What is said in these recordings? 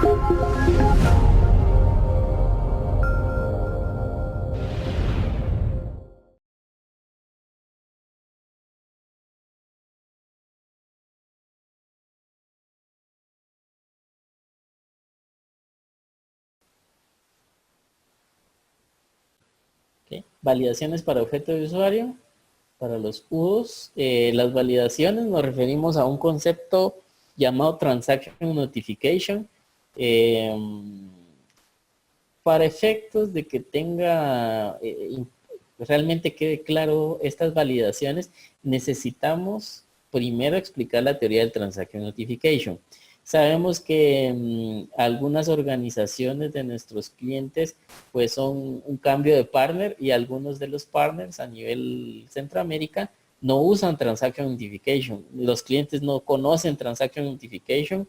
¿Okay? Validaciones para objeto de usuario. Para los UDOs, las validaciones nos referimos a un concepto llamado Transaction Notification. Para efectos de que tenga realmente quede claro estas validaciones, necesitamos primero explicar la teoría del Transaction Notification. Sabemos que algunas organizaciones de nuestros clientes pues son un cambio de partner y algunos de los partners a nivel Centroamérica no usan Transaction Notification. Los clientes no conocen Transaction Notification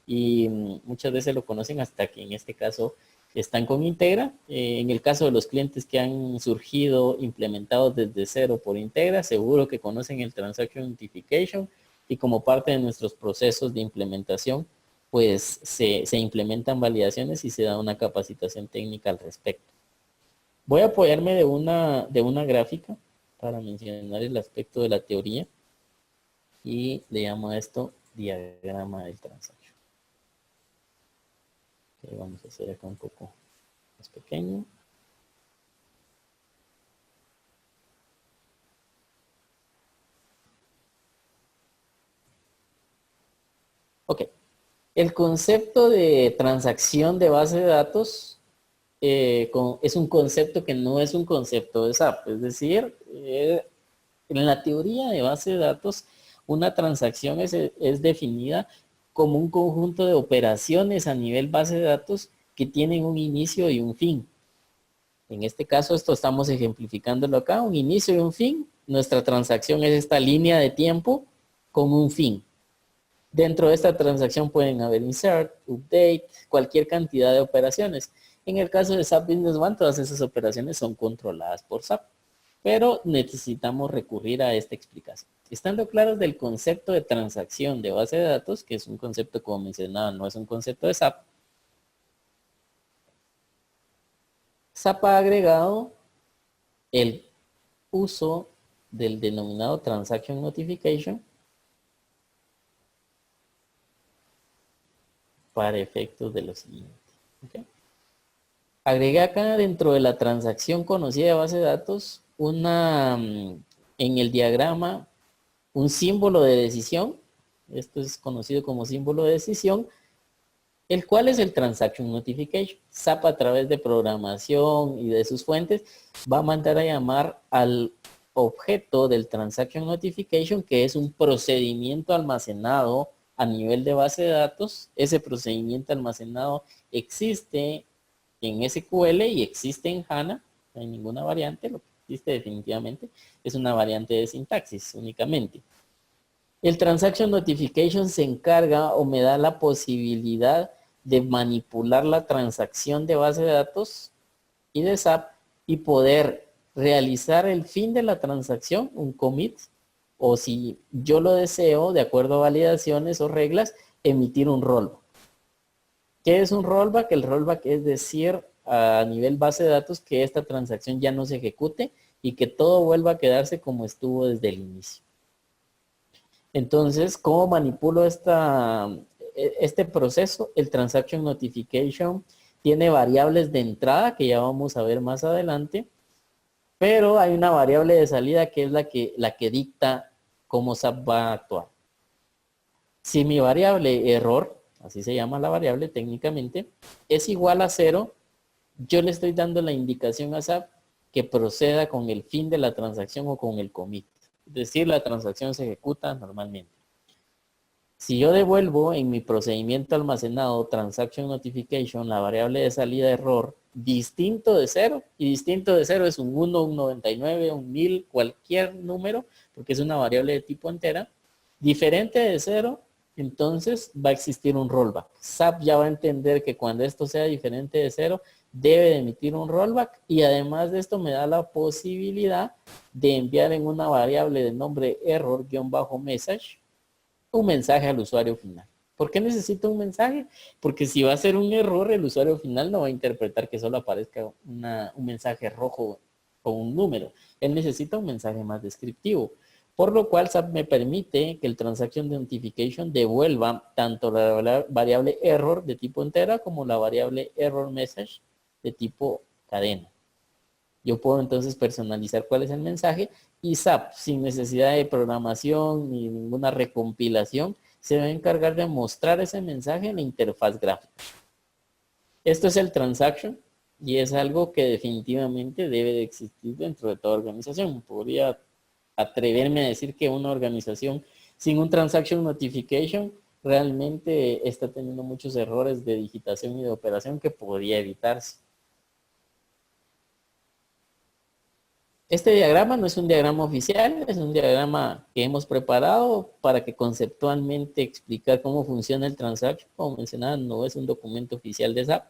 y muchas veces lo conocen hasta que en este caso están con Integra. En el caso de los clientes que han surgido implementados desde cero por Integra, seguro que conocen el Transaction Notification y como parte de nuestros procesos de implementación, pues se implementan validaciones y se da una capacitación técnica al respecto. Voy a apoyarme de una gráfica para mencionar el aspecto de la teoría y le llamo a esto diagrama del transaction. Okay, vamos a hacer acá un poco más pequeño. Ok. El concepto de transacción de base de datos es un concepto que no es un concepto de SAP. Es decir, en la teoría de base de datos, una transacción es definida como un conjunto de operaciones a nivel base de datos que tienen un inicio y un fin. En este caso, esto estamos ejemplificándolo acá, un inicio y un fin. Nuestra transacción es esta línea de tiempo con un fin. Dentro de esta transacción pueden haber insert, update, cualquier cantidad de operaciones. En el caso de SAP Business One, todas esas operaciones son controladas por SAP. Pero necesitamos recurrir a esta explicación. Estando claros del concepto de transacción de base de datos, que es un concepto, como mencionaba, no es un concepto de SAP, SAP ha agregado el uso del denominado Transaction Notification para efectos de lo siguiente. ¿Okay? Agregué acá dentro de la transacción conocida de base de datos en el diagrama un símbolo de decisión. Esto es conocido como símbolo de decisión, el cual es el Transaction Notification. SAP a través de programación y de sus fuentes va a mandar a llamar al objeto del Transaction Notification, que es un procedimiento almacenado a nivel de base de datos. Ese procedimiento almacenado existe en SQL y existe en HANA. No hay ninguna variante, lo que existe definitivamente es una variante de sintaxis únicamente. El Transaction Notification se encarga o me da la posibilidad de manipular la transacción de base de datos y de SAP y poder realizar el fin de la transacción, un commit, o si yo lo deseo, de acuerdo a validaciones o reglas, emitir un rollback. ¿Qué es un rollback? El rollback es decir a nivel base de datos que esta transacción ya no se ejecute y que todo vuelva a quedarse como estuvo desde el inicio. Entonces, ¿cómo manipulo este proceso? El Transaction Notification tiene variables de entrada que ya vamos a ver más adelante, pero hay una variable de salida que es la que dicta cómo SAP va a actuar. Si mi variable error, así se llama la variable técnicamente, es igual a 0, yo le estoy dando la indicación a SAP que proceda con el fin de la transacción o con el commit. Es decir, la transacción se ejecuta normalmente. Si yo devuelvo en mi procedimiento almacenado Transaction Notification la variable de salida error distinto de 0, y distinto de 0 es un 1, un 99, un 1000, cualquier número, porque es una variable de tipo entera, diferente de 0, entonces va a existir un rollback. SAP ya va a entender que cuando esto sea diferente de 0, debe de emitir un rollback, y además de esto me da la posibilidad de enviar en una variable de nombre error-message un mensaje al usuario final. ¿Por qué necesito un mensaje? Porque si va a ser un error, el usuario final no va a interpretar que solo aparezca un mensaje rojo o un número. Él necesita un mensaje más descriptivo. Por lo cual SAP me permite que el Transaction Notification devuelva tanto la variable error de tipo entera como la variable error message de tipo cadena. Yo puedo entonces personalizar cuál es el mensaje y SAP, sin necesidad de programación ni ninguna recompilación, se va a encargar de mostrar ese mensaje en la interfaz gráfica. Esto es el transaction y es algo que definitivamente debe de existir dentro de toda organización. Podría atreverme a decir que una organización sin un transaction notification realmente está teniendo muchos errores de digitación y de operación que podría evitarse. Este diagrama no es un diagrama oficial, es un diagrama que hemos preparado para que conceptualmente explicar cómo funciona el transaction. Como mencionaba, no es un documento oficial de SAP.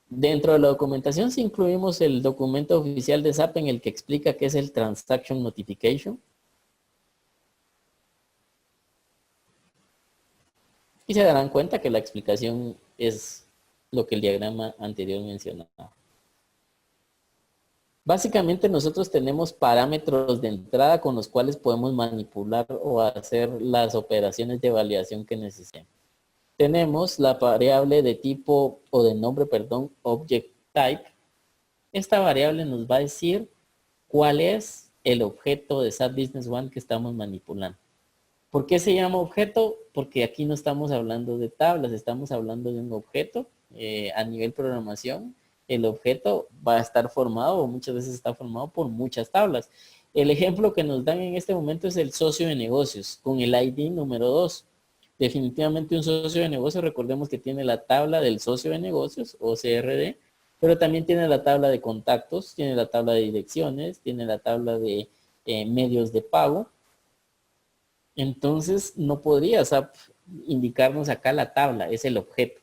Dentro de la documentación sí incluimos el documento oficial de SAP en el que explica qué es el Transaction Notification. Y se darán cuenta que la explicación es lo que el diagrama anterior mencionaba. Básicamente nosotros tenemos parámetros de entrada con los cuales podemos manipular o hacer las operaciones de validación que necesitemos. Tenemos la variable de tipo, o de nombre, perdón, object type. Esta variable nos va a decir cuál es el objeto de SAP Business One que estamos manipulando. ¿Por qué se llama objeto? Porque aquí no estamos hablando de tablas, estamos hablando de un objeto. A nivel programación, el objeto va a estar formado, o muchas veces está formado por muchas tablas. El ejemplo que nos dan en este momento es el socio de negocios, con el ID número 2. Definitivamente un socio de negocios, recordemos que tiene la tabla del socio de negocios, o CRD, pero también tiene la tabla de contactos, tiene la tabla de direcciones, tiene la tabla de medios de pago. Entonces no podría SAP indicarnos acá la tabla, es el objeto.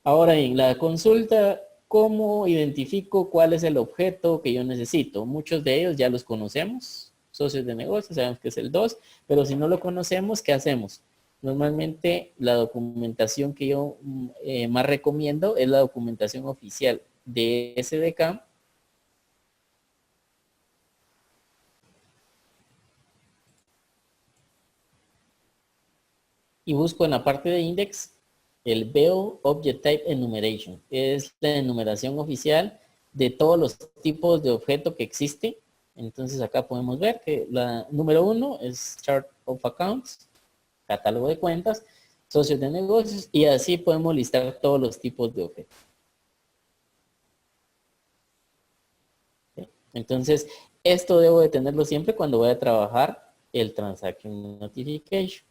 Ahora en la consulta, ¿cómo identifico cuál es el objeto que yo necesito? Muchos de ellos ya los conocemos, socios de negocio, sabemos que es el 2, pero si no lo conocemos, ¿qué hacemos? Normalmente la documentación que yo más recomiendo es la documentación oficial de SDK. Y busco en la parte de index el BEO Object Type Enumeration. Es la enumeración oficial de todos los tipos de objeto que existe. Entonces acá podemos ver que la número 1 es Chart of Accounts, catálogo de cuentas, socios de negocios, y así podemos listar todos los tipos de objetos. Entonces, esto debo de tenerlo siempre cuando voy a trabajar el Transaction Notification.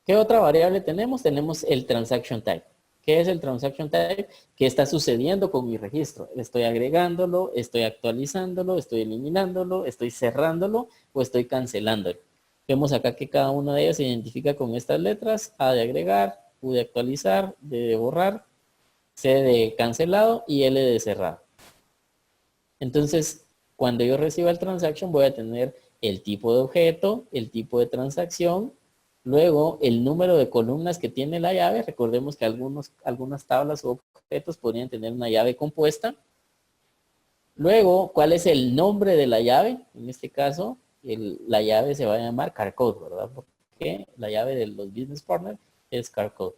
¿Qué otra variable tenemos? Tenemos el Transaction Type. ¿Qué es el Transaction Type? ¿Qué está sucediendo con mi registro? Estoy agregándolo, estoy actualizándolo, estoy eliminándolo, estoy cerrándolo o estoy cancelándolo. Vemos acá que cada una de ellas se identifica con estas letras: A de agregar, U de actualizar, D de borrar, C de cancelado y L de cerrado. Entonces, cuando yo reciba el transaction voy a tener el tipo de objeto, el tipo de transacción, luego el número de columnas que tiene la llave. Recordemos que algunas tablas o objetos podrían tener una llave compuesta. Luego, ¿cuál es el nombre de la llave? En este caso, la llave se va a llamar Carcode, ¿verdad? Porque la llave de los business partners es Carcode.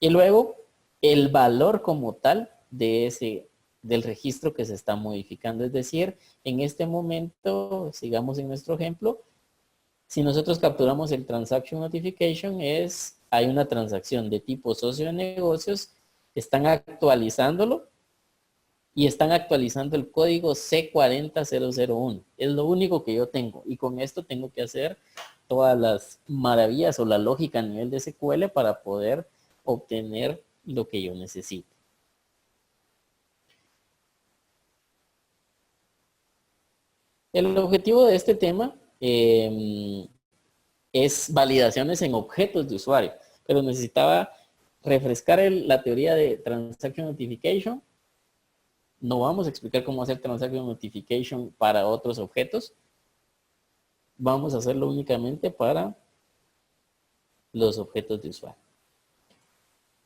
Y luego, el valor como tal del registro que se está modificando. Es decir, en este momento, sigamos en nuestro ejemplo, si nosotros capturamos el Transaction Notification, hay una transacción de tipo socio de negocios, están actualizándolo y están actualizando el código C40001. Es lo único que yo tengo y con esto tengo que hacer todas las maravillas o la lógica a nivel de SQL para poder obtener lo que yo necesito. El objetivo de este tema es validaciones en objetos de usuario, pero necesitaba refrescar la teoría de Transaction Notification. No vamos a explicar cómo hacer Transaction Notification para otros objetos. vamos a hacerlo únicamente para los objetos de usuario.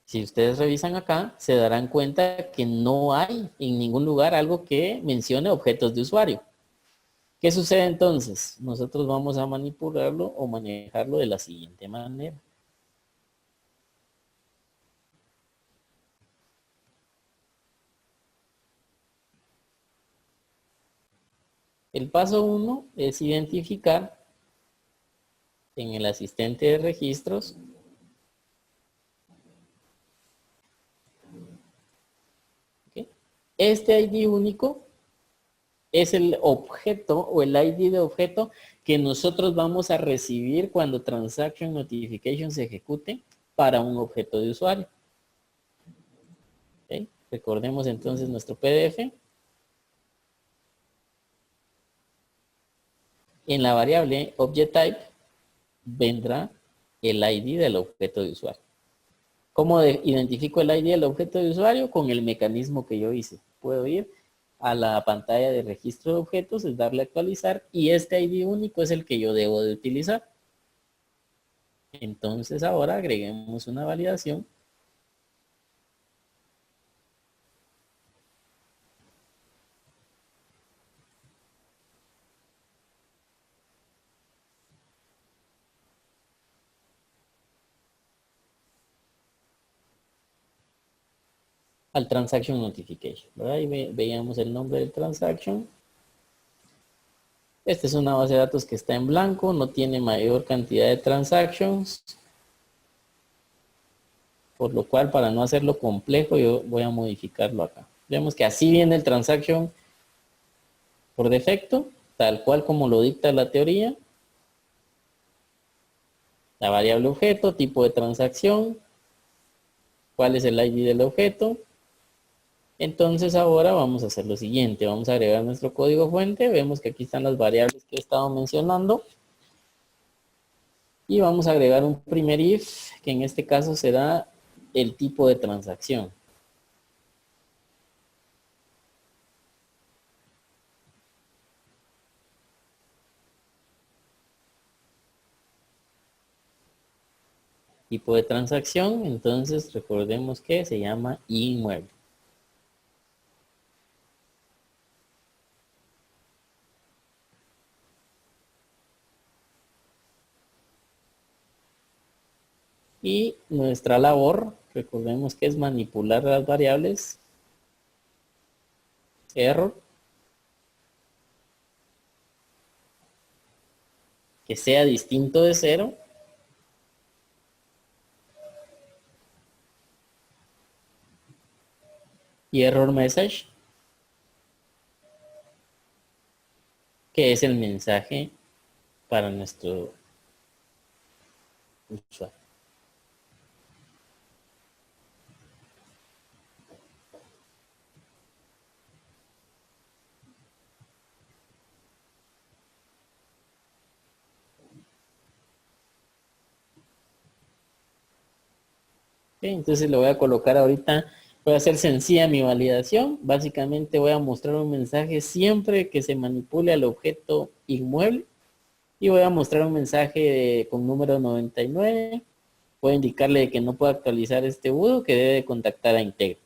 Si ustedes revisan acá, se darán cuenta que no hay en ningún lugar algo que mencione objetos de usuario. ¿Qué sucede entonces? Nosotros vamos a manipularlo o manejarlo de la siguiente manera. El paso 1 es identificar en el asistente de registros ¿okay? Este ID único es el objeto o el ID de objeto que nosotros vamos a recibir cuando Transaction Notification se ejecute para un objeto de usuario. ¿Okay? Recordemos entonces nuestro PDF. En la variable ObjectType vendrá el ID del objeto de usuario. ¿Cómo identifico el ID del objeto de usuario? Con el mecanismo que yo hice. Puedo ir a la pantalla de registro de objetos, es darle a actualizar y este ID único es el que yo debo de utilizar. Entonces ahora agreguemos una validación. Al Transaction Notification, ¿verdad? Y veíamos el nombre del transaction. Esta es una base de datos que está en blanco, no tiene mayor cantidad de transactions. Por lo cual, para no hacerlo complejo, yo voy a modificarlo acá. Vemos que así viene el transaction por defecto, tal cual como lo dicta la teoría. La variable objeto, tipo de transacción, cuál es el ID del objeto. Entonces ahora vamos a hacer lo siguiente, vamos a agregar nuestro código fuente, vemos que aquí están las variables que he estado mencionando. Y vamos a agregar un primer if, que en este caso será el tipo de transacción. Tipo de transacción, entonces recordemos que se llama inmueble. Y nuestra labor, recordemos que es manipular las variables error, que sea distinto de 0, y error message, que es el mensaje para nuestro usuario. Okay, entonces le voy a colocar ahorita, voy a hacer sencilla mi validación. Básicamente voy a mostrar un mensaje siempre que se manipule al objeto inmueble. Y voy a mostrar un mensaje con número 99. Voy a indicarle que no puedo actualizar este budo, que debe contactar a Integra.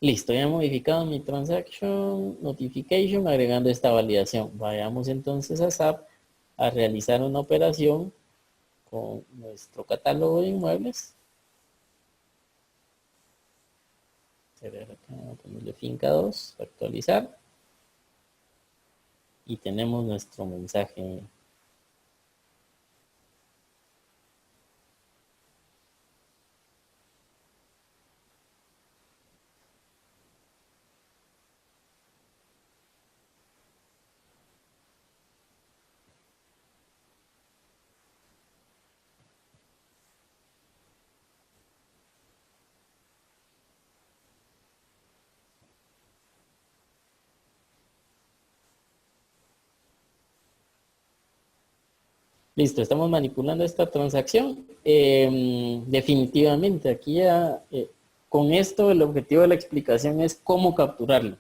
Listo, ya he modificado mi transaction notification agregando esta validación. Vayamos entonces a SAP a realizar una operación con nuestro catálogo de inmuebles. Vamos a ponerle finca 2, actualizar. Y tenemos nuestro mensaje. Listo, estamos manipulando esta transacción. Definitivamente, aquí ya con esto el objetivo de la explicación es cómo capturarlo.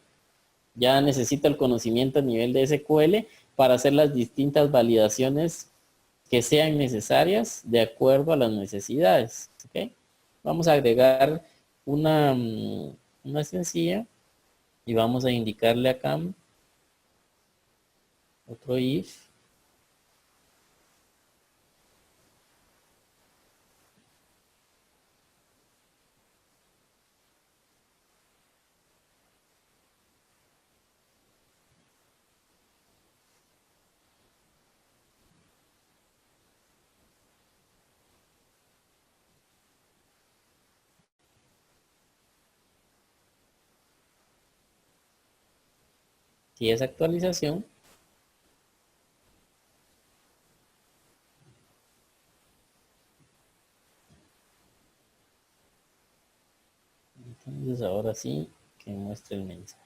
Ya necesita el conocimiento a nivel de SQL para hacer las distintas validaciones que sean necesarias de acuerdo a las necesidades. ¿Ok? Vamos a agregar una sencilla y vamos a indicarle acá otro if. Si es actualización, entonces ahora sí que muestre el mensaje.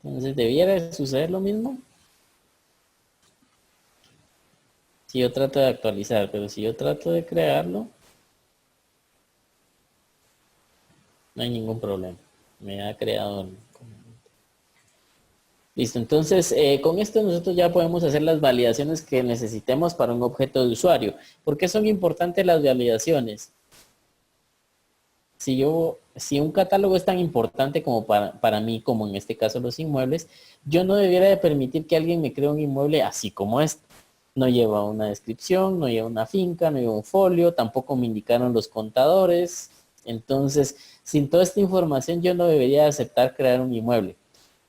Entonces debiera suceder lo mismo si yo trato de actualizar, pero si yo trato de crearlo, no hay ningún problema. Me ha creado el... Listo, entonces con esto nosotros ya podemos hacer las validaciones que necesitemos para un objeto de usuario. ¿Por qué son importantes las validaciones? Si un catálogo es tan importante como para mí, como en este caso los inmuebles, yo no debiera de permitir que alguien me cree un inmueble así como este. No lleva una descripción, no lleva una finca, no lleva un folio, tampoco me indicaron los contadores. Entonces, sin toda esta información, yo no debería aceptar crear un inmueble.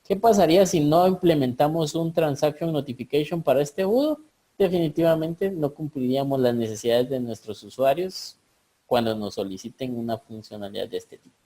¿Qué pasaría si no implementamos un Transaction Notification para este embudo? Definitivamente no cumpliríamos las necesidades de nuestros usuarios cuando nos soliciten una funcionalidad de este tipo.